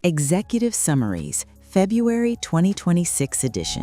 Executive Summaries, February 2026 edition.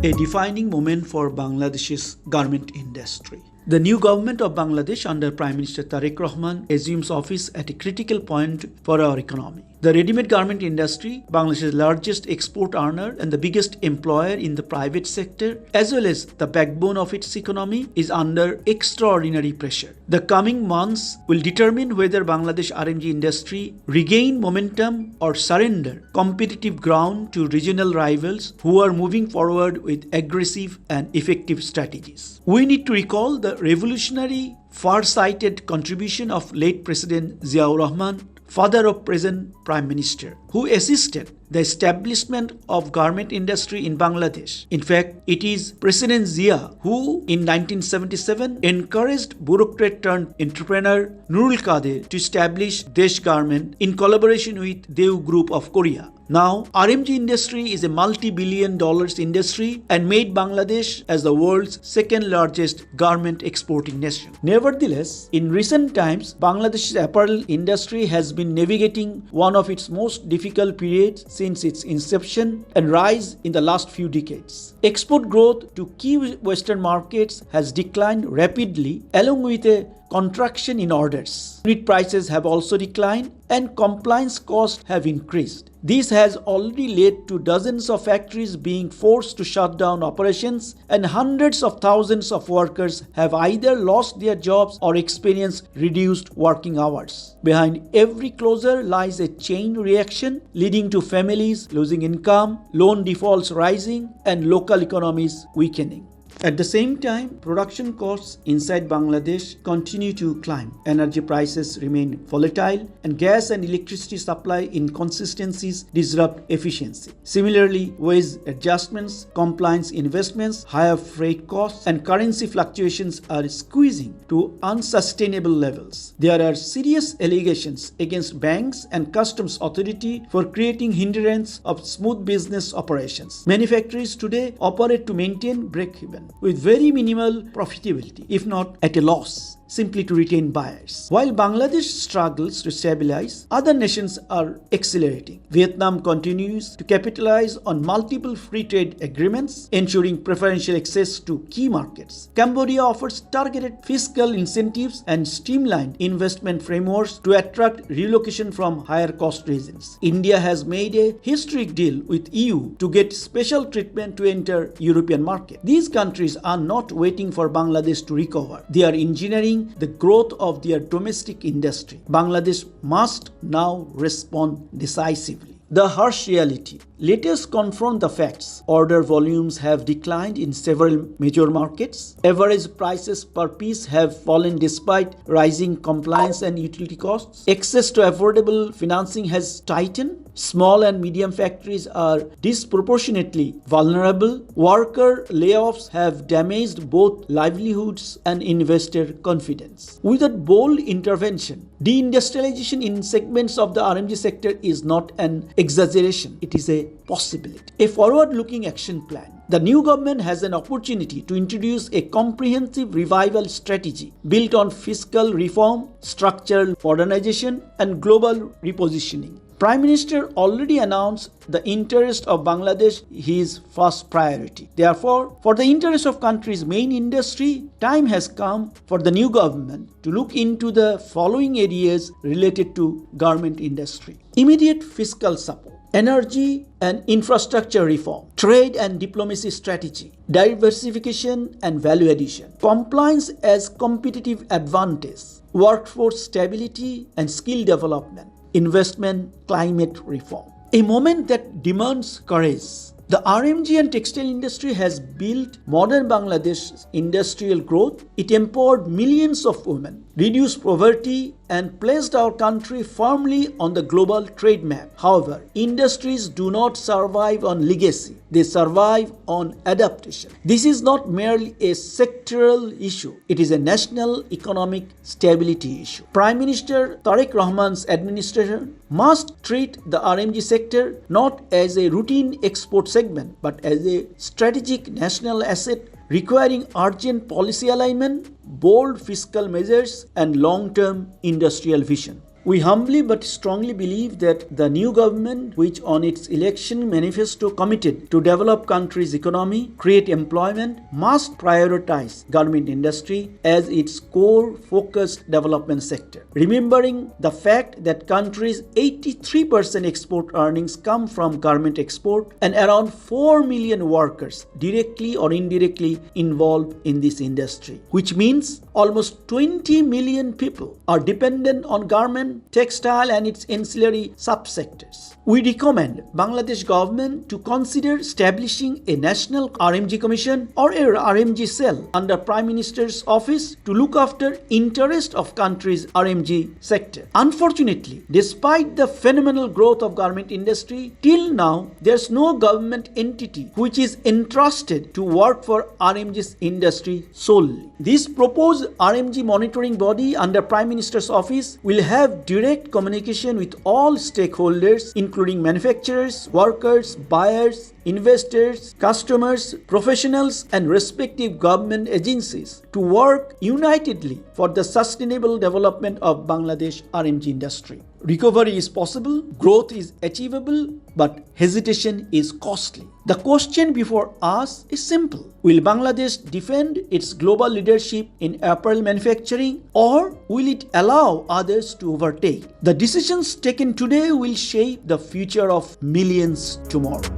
A defining moment for Bangladesh's garment industry. The new government of Bangladesh under Prime Minister Tarique Rahman assumes office at a critical point for our economy. The ready-made garment industry, Bangladesh's largest export earner and the biggest employer in the private sector, as well as the backbone of its economy, is under extraordinary pressure. The coming months will determine whether Bangladesh RMG industry regain momentum or surrender competitive ground to regional rivals who are moving forward with aggressive and effective strategies. We need to recall the revolutionary, far-sighted contribution of late President Ziaur Rahman, father of present Prime Minister, who assisted the establishment of garment industry in Bangladesh. In fact, it is President Zia who in 1977 encouraged bureaucrat turned entrepreneur Noorul Quader to establish Desh Garment in collaboration with Daewoo Group of Korea. Now, RMG industry is a multi-billion dollars industry and made Bangladesh as the world's second largest garment exporting nation. Nevertheless, in recent times, Bangladesh's apparel industry has been navigating one of its most difficult periods since its inception and rise in the last few decades. Export growth to key Western markets has declined rapidly along with a contraction in orders. Unit prices have also declined and compliance costs have increased. This has already led to dozens of factories being forced to shut down operations, and hundreds of thousands of workers have either lost their jobs or experienced reduced working hours. Behind every closure lies a chain reaction leading to families losing income, loan defaults rising, and local economies weakening. At the same time, production costs inside Bangladesh continue to climb. Energy prices remain volatile and gas and electricity supply inconsistencies disrupt efficiency. Similarly, wage adjustments, compliance investments, higher freight costs, and currency fluctuations are squeezing to unsustainable levels. There are serious allegations against banks and customs authority for creating hindrance of smooth business operations. Many factories today operate to maintain break-even, with very minimal profitability, if not at a loss, simply to retain buyers. While Bangladesh struggles to stabilize, other nations are accelerating. Vietnam continues to capitalize on multiple free trade agreements, ensuring preferential access to key markets. Cambodia offers targeted fiscal incentives and streamlined investment frameworks to attract relocation from higher cost regions. India has made a historic deal with EU to get special treatment to enter European market. These countries are not waiting for Bangladesh to recover. They are engineering the growth of their domestic industry. Bangladesh must now respond decisively. The harsh reality. Let us confront the facts. Order volumes have declined in several major markets. Average prices per piece have fallen despite rising compliance and utility costs. Access to affordable financing has tightened. Small and medium factories are disproportionately vulnerable. Worker layoffs have damaged both livelihoods and investor confidence. Without bold intervention, deindustrialization in segments of the RMG sector is not an exaggeration, it is a possibility. A forward-looking action plan. The new government has an opportunity to introduce a comprehensive revival strategy built on fiscal reform, structural modernization, and global repositioning. Prime Minister already announced the interest of Bangladesh his first priority. Therefore, for the interest of country's main industry, time has come for the new government to look into the following areas related to garment industry. Immediate fiscal support, energy and infrastructure reform, trade and diplomacy strategy, diversification and value addition, compliance as competitive advantage, workforce stability and skill development, investment, climate reform. A moment that demands courage. The RMG and textile industry has built modern Bangladesh's industrial growth. It empowered millions of women, reduced poverty, and placed our country firmly on the global trade map. However, industries do not survive on legacy. They survive on adaptation. This is not merely a sectoral issue. It is a national economic stability issue. Prime Minister Tarique Rahman's administration must treat the RMG sector not as a routine export segment, but as a strategic national asset requiring urgent policy alignment, bold fiscal measures, and long-term industrial vision. We humbly but strongly believe that the new government, which on its election manifesto committed to develop country's economy, create employment, must prioritize garment industry as its core focused development sector. Remembering the fact that country's 83% export earnings come from garment export and around 4 million workers directly or indirectly involved in this industry, which means almost 20 million people are dependent on garment, textile and its ancillary subsectors. We recommend Bangladesh government to consider establishing a national RMG commission or a RMG cell under Prime Minister's office to look after interest of country's RMG sector. Unfortunately, despite the phenomenal growth of garment industry, till now there's no government entity which is entrusted to work for RMG's industry solely. This proposed RMG monitoring body under Prime Minister's office will have direct communication with all stakeholders including manufacturers, workers, buyers, investors, customers, professionals and respective government agencies to work unitedly for the sustainable development of Bangladesh RMG industry. Recovery is possible, growth is achievable, but hesitation is costly. The question before us is simple. Will Bangladesh defend its global leadership in apparel manufacturing or will it allow others to overtake? The decisions taken today will shape the future of millions tomorrow.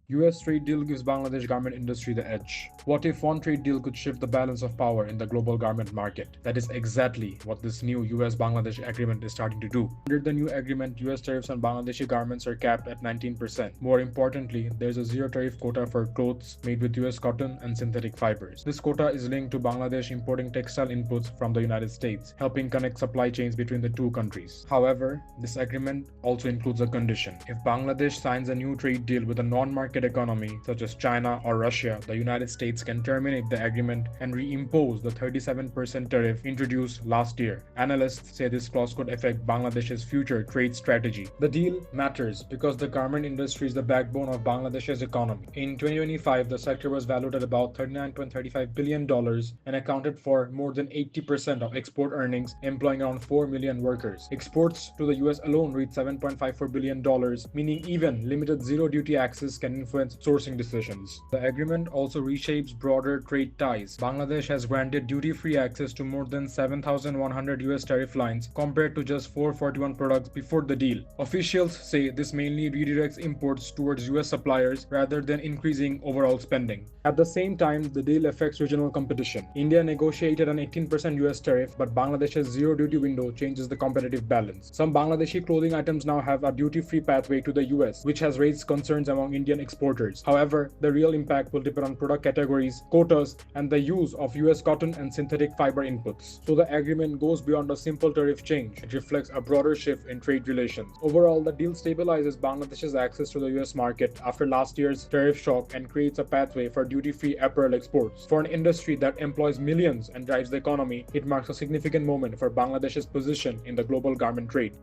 US trade deal gives Bangladesh garment industry the edge. What if one trade deal could shift the balance of power in the global garment market? That is exactly what this new US-Bangladesh agreement is starting to do. Under the new agreement, US tariffs on Bangladeshi garments are capped at 19%. More importantly, there's a zero tariff quota for clothes made with US cotton and synthetic fibers. This quota is linked to Bangladesh importing textile inputs from the United States, helping connect supply chains between the two countries. However, this agreement also includes a condition. If Bangladesh signs a new trade deal with a non-market economy such as China or Russia, the United States can terminate the agreement and reimpose the 37% tariff introduced last year. Analysts say this clause could affect Bangladesh's future trade strategy. The deal matters because the garment industry is the backbone of Bangladesh's economy. In 2025, the sector was valued at about $39.35 billion and accounted for more than 80% of export earnings, employing around 4 million workers. Exports to the US alone reached $7.54 billion, meaning even limited zero-duty access can influence sourcing decisions. The agreement also reshapes broader trade ties. Bangladesh has granted duty-free access to more than 7,100 US tariff lines compared to just 441 products before the deal. Officials say this mainly redirects imports towards US suppliers rather than increasing overall spending. At the same time, the deal affects regional competition. India negotiated an 18% US tariff, but Bangladesh's zero-duty window changes the competitive balance. Some Bangladeshi clothing items now have a duty-free pathway to the US, which has raised concerns among Indian exporters. However, the real impact will depend on product categories, quotas, and the use of US cotton and synthetic fiber inputs. So the agreement goes beyond a simple tariff change. It reflects a broader shift in trade relations. Overall, the deal stabilizes Bangladesh's access to the US market after last year's tariff shock and creates a pathway for duty-free apparel exports. For an industry that employs millions and drives the economy, it marks a significant moment for Bangladesh's position in the global garment trade.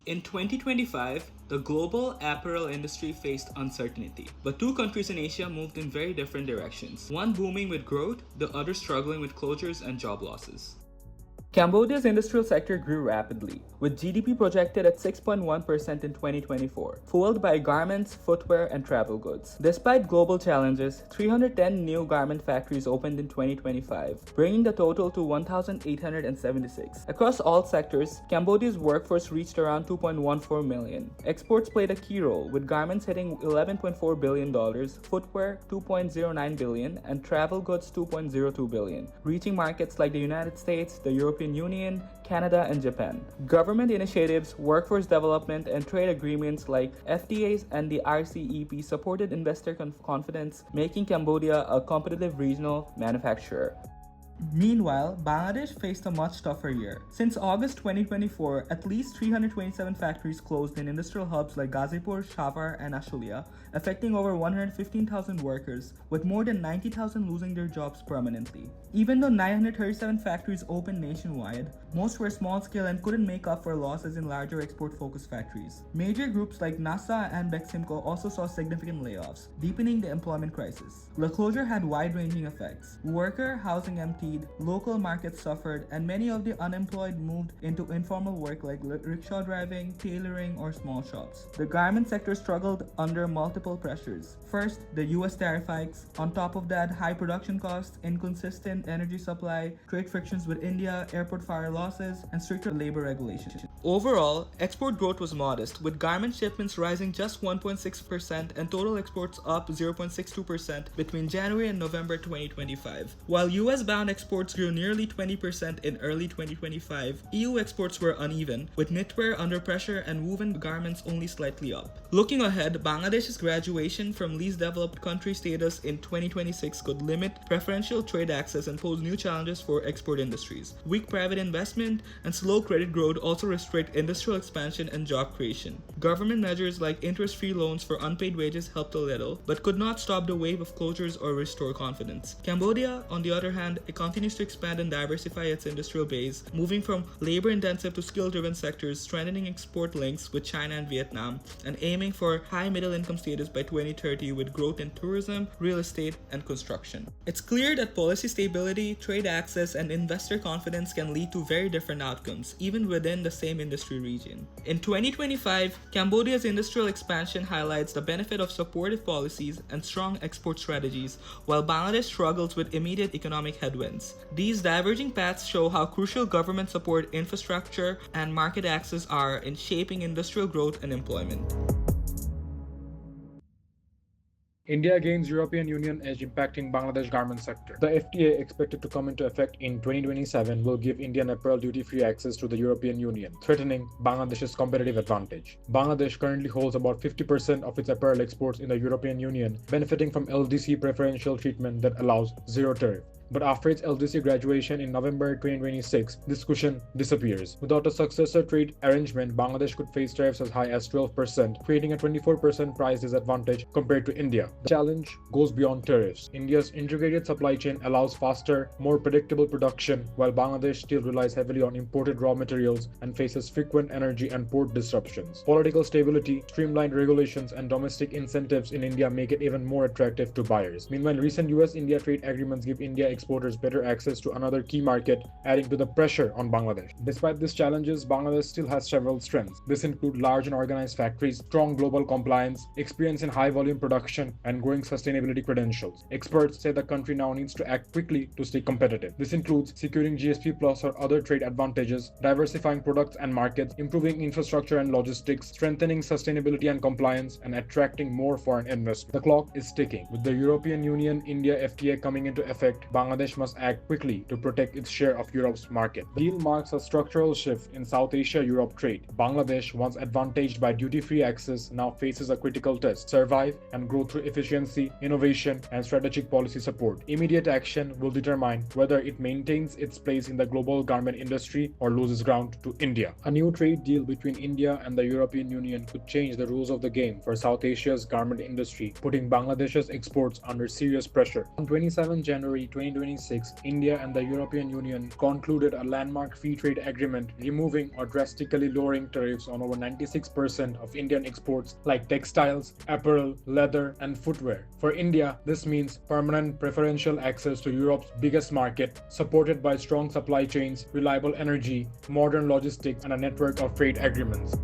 In 2025, the global apparel industry faced uncertainty, but two countries in Asia moved in very different directions, one booming with growth, the other struggling with closures and job losses. Cambodia's industrial sector grew rapidly, with GDP projected at 6.1% in 2024, fueled by garments, footwear, and travel goods. Despite global challenges, 310 new garment factories opened in 2025, bringing the total to 1,876. Across all sectors, Cambodia's workforce reached around 2.14 million. Exports played a key role, with garments hitting $11.4 billion, footwear $2.09 billion, and travel goods $2.02 billion, reaching markets like the United States, the European Union, Canada, and Japan. Government initiatives, workforce development, and trade agreements like FTAs and the RCEP supported investor confidence, making Cambodia a competitive regional manufacturer. Meanwhile, Bangladesh faced a much tougher year. Since August 2024, at least 327 factories closed in industrial hubs like Gazipur, Shavar, and Ashulia, affecting over 115,000 workers, with more than 90,000 losing their jobs permanently. Even though 937 factories opened nationwide, most were small-scale and couldn't make up for losses in larger export-focused factories. Major groups like NASA and Beximco also saw significant layoffs, deepening the employment crisis. The closure had wide-ranging effects. Worker housing emptied, local markets suffered, and many of the unemployed moved into informal work like rickshaw driving, tailoring, or small shops. The garment sector struggled under multiple pressures. First, the US tariff hikes. On top of that, high production costs, inconsistent energy supply, trade frictions with India, airport fire losses, and stricter labor regulations. Overall, export growth was modest, with garment shipments rising just 1.6% and total exports up 0.62% between January and November 2025. While US-bound exports grew nearly 20% in early 2025, EU exports were uneven, with knitwear under pressure and woven garments only slightly up. Looking ahead, Bangladesh's graduation from least developed country status in 2026 could limit preferential trade access and pose new challenges for export industries. Weak private investment and slow credit growth also restrict industrial expansion and job creation. Government measures like interest-free loans for unpaid wages helped a little, but could not stop the wave of closures or restore confidence. Cambodia, on the other hand, it continues to expand and diversify its industrial base, moving from labor-intensive to skill-driven sectors, strengthening export links with China and Vietnam, and aiming for high middle-income status by 2030 with growth in tourism, real estate, and construction. It's clear that policy stability, trade access, and investor confidence can lead to very different outcomes, even within the same industry region. In 2025, Cambodia's industrial expansion highlights the benefit of supportive policies and strong export strategies, while Bangladesh struggles with immediate economic headwinds. These diverging paths show how crucial government support, infrastructure, and market access are in shaping industrial growth and employment. India gains European Union edge impacting Bangladesh garment sector. The FTA, expected to come into effect in 2027, will give Indian apparel duty-free access to the European Union, threatening Bangladesh's competitive advantage. Bangladesh currently holds about 50% of its apparel exports in the European Union, benefiting from LDC preferential treatment that allows zero tariff. But after its LDC graduation in November 2026, this cushion disappears. Without a successor trade arrangement, Bangladesh could face tariffs as high as 12%, creating a 24% price disadvantage compared to India. The challenge goes beyond tariffs. India's integrated supply chain allows faster, more predictable production, while Bangladesh still relies heavily on imported raw materials and faces frequent energy and port disruptions. Political stability, streamlined regulations, and domestic incentives in India make it even more attractive to buyers. Meanwhile, recent US-India trade agreements give India exporters better access to another key market, adding to the pressure on Bangladesh. Despite these challenges, Bangladesh still has several strengths. This include large and organized factories, strong global compliance, experience in high-volume production, and growing sustainability credentials. Experts say the country now needs to act quickly to stay competitive. This includes securing GSP Plus or other trade advantages, diversifying products and markets, improving infrastructure and logistics, strengthening sustainability and compliance, and attracting more foreign investment. The clock is ticking. With the European Union-India FTA coming into effect, Bangladesh must act quickly to protect its share of Europe's market. The deal marks a structural shift in South Asia-Europe trade. Bangladesh, once advantaged by duty-free access, now faces a critical test: survive and grow through efficiency, innovation, and strategic policy support. Immediate action will determine whether it maintains its place in the global garment industry or loses ground to India. A new trade deal between India and the European Union could change the rules of the game for South Asia's garment industry, putting Bangladesh's exports under serious pressure. On 27 January 2026, India and the European Union concluded a landmark free trade agreement removing or drastically lowering tariffs on over 96% of Indian exports like textiles, apparel, leather, and footwear. For India, this means permanent preferential access to Europe's biggest market, supported by strong supply chains, reliable energy, modern logistics, and a network of trade agreements.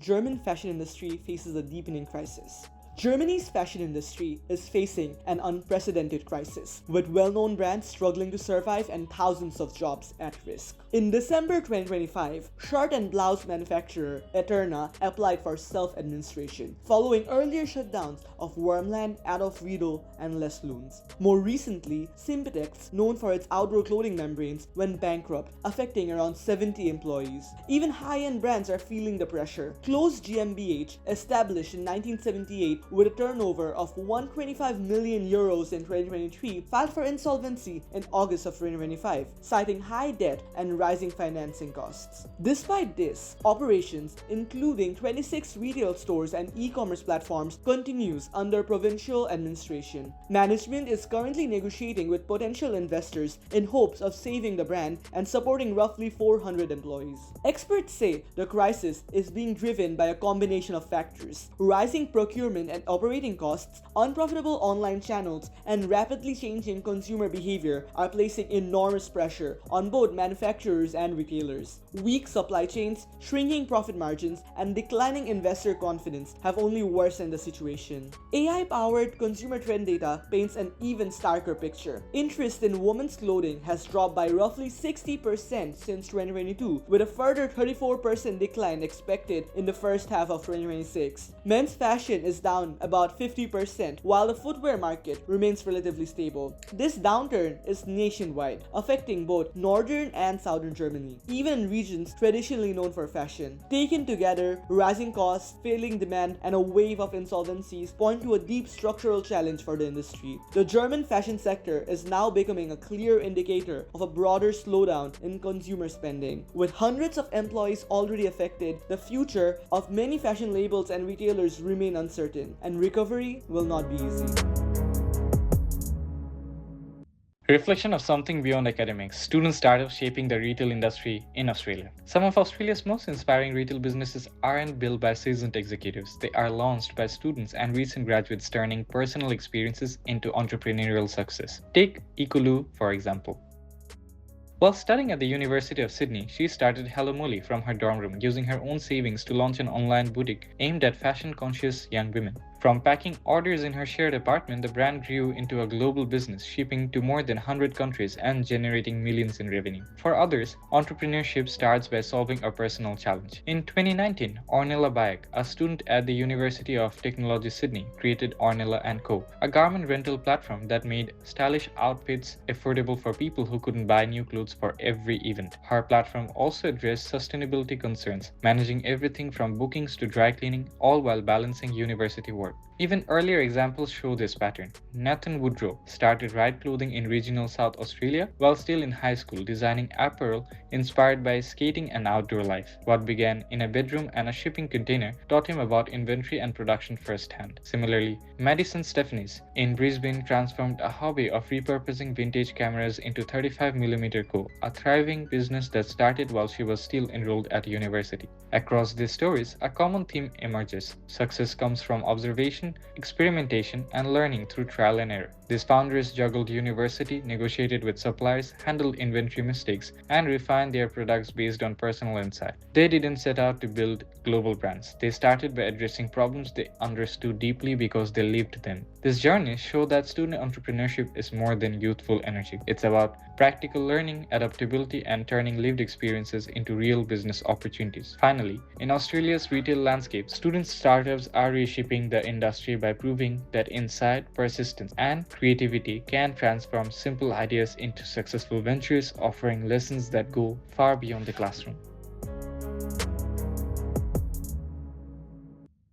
German fashion industry faces a deepening crisis. Germany's fashion industry is facing an unprecedented crisis, with well-known brands struggling to survive and thousands of jobs at risk. In December 2025, shirt and blouse manufacturer Eterna applied for self-administration, following earlier shutdowns of Wormland, Adolf Riedel, and Les Luns. More recently, Simptex, known for its outdoor clothing membranes, went bankrupt, affecting around 70 employees. Even high-end brands are feeling the pressure. Close GmbH, established in 1978, with a turnover of 125 million euros in 2023, filed for insolvency in August of 2025, citing high debt and rising financing costs. Despite this, operations, including 26 retail stores and e-commerce platforms, continues under provincial administration. Management is currently negotiating with potential investors in hopes of saving the brand and supporting roughly 400 employees. Experts say the crisis is being driven by a combination of factors: rising procurement and operating costs, unprofitable online channels, and rapidly changing consumer behavior are placing enormous pressure on both manufacturers and retailers. Weak supply chains, shrinking profit margins, and declining investor confidence have only worsened the situation. AI-powered consumer trend data paints an even starker picture. Interest in women's clothing has dropped by roughly 60% since 2022, with a further 34% decline expected in the first half of 2026. Men's fashion is down about 50%, while the footwear market remains relatively stable. This downturn is nationwide, affecting both northern and southern Germany, even in regions traditionally known for fashion. Taken together, rising costs, failing demand, and a wave of insolvencies point to a deep structural challenge for the industry. The German fashion sector is now becoming a clear indicator of a broader slowdown in consumer spending. With hundreds of employees already affected, the future of many fashion labels and retailers remain uncertain, and recovery will not be easy. Reflection of something beyond academics, student startups shaping the retail industry in Australia. Some of Australia's most inspiring retail businesses aren't built by seasoned executives. They are launched by students and recent graduates turning personal experiences into entrepreneurial success. Take Ikulu, for example. While studying at the University of Sydney, she started Hello Molly from her dorm room, using her own savings to launch an online boutique aimed at fashion-conscious young women. From packing orders in her shared apartment, the brand grew into a global business, shipping to more than 100 countries and generating millions in revenue. For others, entrepreneurship starts by solving a personal challenge. In 2019, Ornella Bayek, a student at the University of Technology Sydney, created Ornella & Co., a garment rental platform that made stylish outfits affordable for people who couldn't buy new clothes for every event. Her platform also addressed sustainability concerns, managing everything from bookings to dry cleaning, all while balancing university work. Even earlier examples show this pattern. Nathan Woodrow started Ride Clothing in regional South Australia while still in high school, designing apparel inspired by skating and outdoor life. What began in a bedroom and a shipping container taught him about inventory and production firsthand. Similarly, Madison Stephanies in Brisbane transformed a hobby of repurposing vintage cameras into 35mm Co., a thriving business that started while she was still enrolled at university. Across these stories, a common theme emerges. Success comes from observation, experimentation, and learning through trial and error. These founders juggled university, negotiated with suppliers, handled inventory mistakes, and refined their products based on personal insight. They didn't set out to build global brands. They started by addressing problems they understood deeply because they lived them. This journey showed that student entrepreneurship is more than youthful energy. It's about practical learning, adaptability, and turning lived experiences into real business opportunities. Finally, in Australia's retail landscape, student startups are reshaping the industry by proving that insight, persistence, and creativity can transform simple ideas into successful ventures, offering lessons that go far beyond the classroom.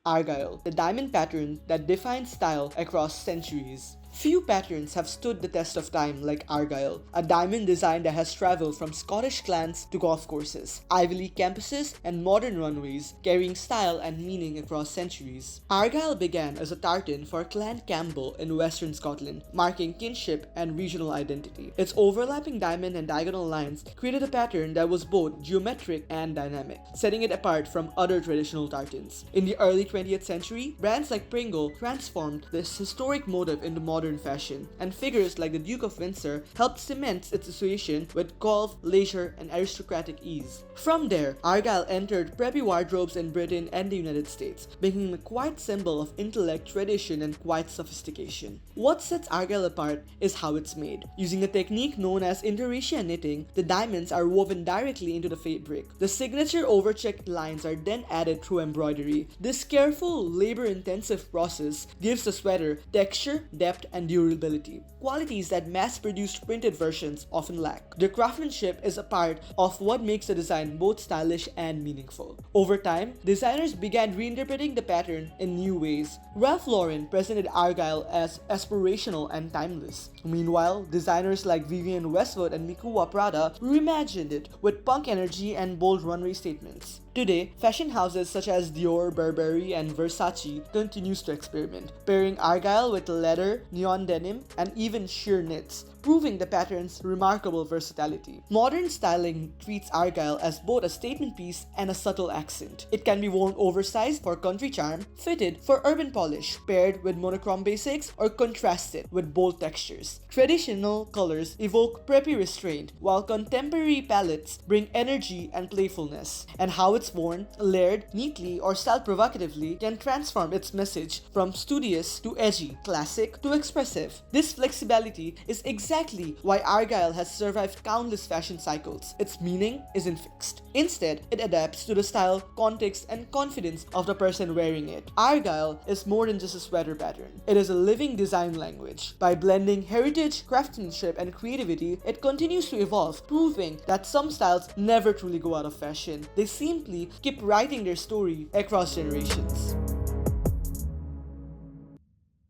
Argyle, the diamond pattern that defines style across centuries. Few patterns have stood the test of time like Argyle, a diamond design that has traveled from Scottish clans to golf courses, Ivy League campuses, and modern runways, carrying style and meaning across centuries. Argyle began as a tartan for Clan Campbell in western Scotland, marking kinship and regional identity. Its overlapping diamond and diagonal lines created a pattern that was both geometric and dynamic, setting it apart from other traditional tartans. In the early 20th century, brands like Pringle transformed this historic motif into modern fashion, and figures like the Duke of Windsor helped cement its association with golf, leisure, and aristocratic ease. From there, Argyle entered preppy wardrobes in Britain and the United States, making a quiet symbol of intellect, tradition, and quiet sophistication. What sets Argyle apart is how it's made. Using a technique known as interracia knitting, the diamonds are woven directly into the fabric. The signature overchecked lines are then added through embroidery. This careful, labor-intensive process gives the sweater texture, depth, and durability, qualities that mass-produced printed versions often lack. The craftsmanship is a part of what makes the design both stylish and meaningful. Over time, designers began reinterpreting the pattern in new ways. Ralph Lauren presented Argyle as aspirational and timeless. Meanwhile, designers like Vivienne Westwood and Mikuwa Prada reimagined it with punk energy and bold runway statements. Today, fashion houses such as Dior, Burberry, and Versace continues to experiment, pairing Argyle with leather, neon denim, and even sheer knits, proving the pattern's remarkable versatility. Modern styling treats Argyle as both a statement piece and a subtle accent. It can be worn oversized for country charm, fitted for urban polish, paired with monochrome basics, or contrasted with bold textures. Traditional colors evoke preppy restraint, while contemporary palettes bring energy and playfulness. And how it's worn, layered neatly, or styled provocatively can transform its message from studious to edgy, classic to expressive. This flexibility is exactly why Argyle has survived countless fashion cycles. Its meaning isn't fixed. Instead, it adapts to the style, context, and confidence of the person wearing it. Argyle is more than just a sweater pattern. It is a living design language. By blending heritage, craftsmanship, and creativity, it continues to evolve, proving that some styles never truly go out of fashion. They simply keep writing their story across generations.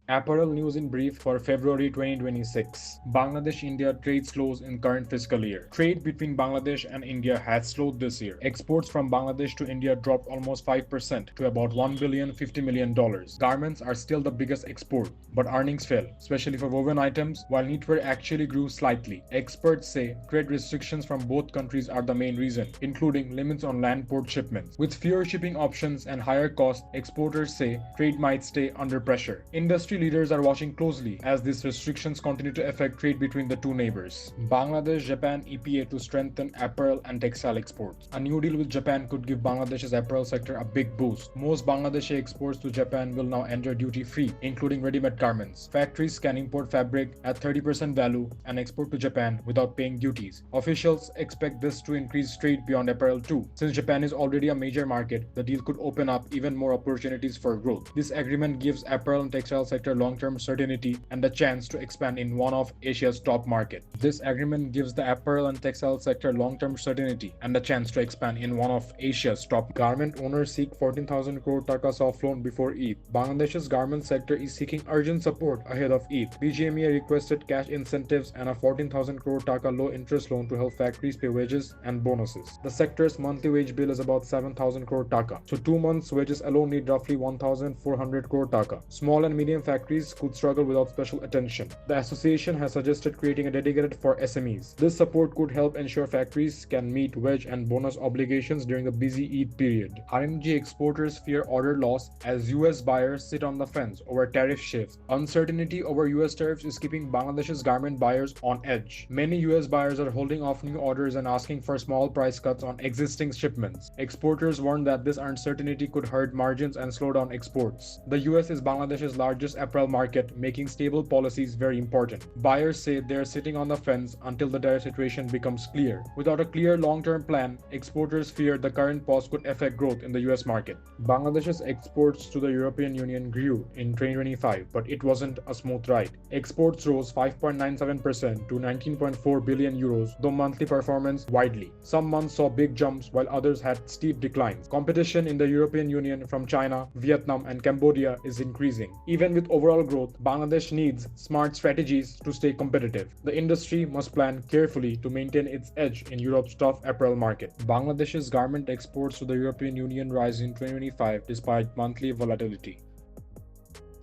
Apparel news in brief for February 2026. Bangladesh-India trade slows in current fiscal year. Trade between Bangladesh and India has slowed this year. Exports from Bangladesh to India dropped almost 5% to about $1,050 million. Garments are still the biggest export, but earnings fell, especially for woven items, while knitwear actually grew slightly. Experts say trade restrictions from both countries are the main reason, including limits on land port shipments. With fewer shipping options and higher costs, exporters say trade might stay under pressure. Industry leaders are watching closely as these restrictions continue to affect trade between the two neighbors. Bangladesh-Japan EPA to strengthen apparel and textile exports. A new deal with Japan could give Bangladesh's apparel sector a big boost. Most Bangladeshi exports to Japan will now enter duty-free, including ready-made garments. Factories can import fabric at 30% value and export to Japan without paying duties. Officials expect this to increase trade beyond apparel too. Since Japan is already a major market, the deal could open up even more opportunities for growth. This agreement gives apparel and textile sector long-term certainty and the chance to expand in one of Asia's top markets. This agreement gives the apparel and textile sector long-term certainty and the chance to expand in one of Asia's top. Garment owners seek 14,000 crore taka soft loan before Eid. Bangladesh's garment sector is seeking urgent support ahead of Eid. BGMEA requested cash incentives and a 14,000 crore taka low-interest loan to help factories pay wages and bonuses. The sector's monthly wage bill is about 7,000 crore taka, so 2 months' wages alone need roughly 1,400 crore taka. Small and medium factories could struggle without special attention. The association has suggested creating a dedicated for SMEs. This support could help ensure factories can meet wage and bonus obligations during the busy Eid period. RMG exporters fear order loss as US buyers sit on the fence over tariff shifts. Uncertainty over US tariffs is keeping Bangladesh's garment buyers on edge. Many US buyers are holding off new orders and asking for small price cuts on existing shipments. Exporters warn that this uncertainty could hurt margins and slow down exports. The US is Bangladesh's largest apparel market, making stable policies very important. Buyers say they are sitting on the fence until the tariff situation becomes clear. Without a clear long-term plan, exporters fear the current pause could affect growth in the US market. Bangladesh's exports to the European Union grew in 2025, but it wasn't a smooth ride. Exports rose 5.97% to 19.4 billion euros, though monthly performance widely. Some months saw big jumps while others had steep declines. Competition in the European Union from China, Vietnam, and Cambodia is increasing. Even with overall growth, Bangladesh needs smart strategies to stay competitive. The industry must plan carefully to maintain its edge in Europe's tough apparel market. Bangladesh's garment exports to the European Union rise in 2025 despite monthly volatility.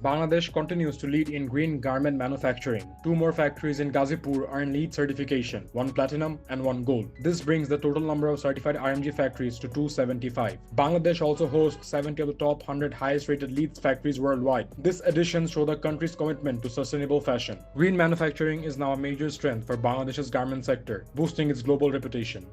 Bangladesh continues to lead in green garment manufacturing. 2 more factories in Gazipur earn LEED certification, 1 platinum and 1 gold. This brings the total number of certified RMG factories to 275. Bangladesh also hosts 70 of the top 100 highest rated LEED factories worldwide. This addition shows the country's commitment to sustainable fashion. Green manufacturing is now a major strength for Bangladesh's garment sector, boosting its global reputation.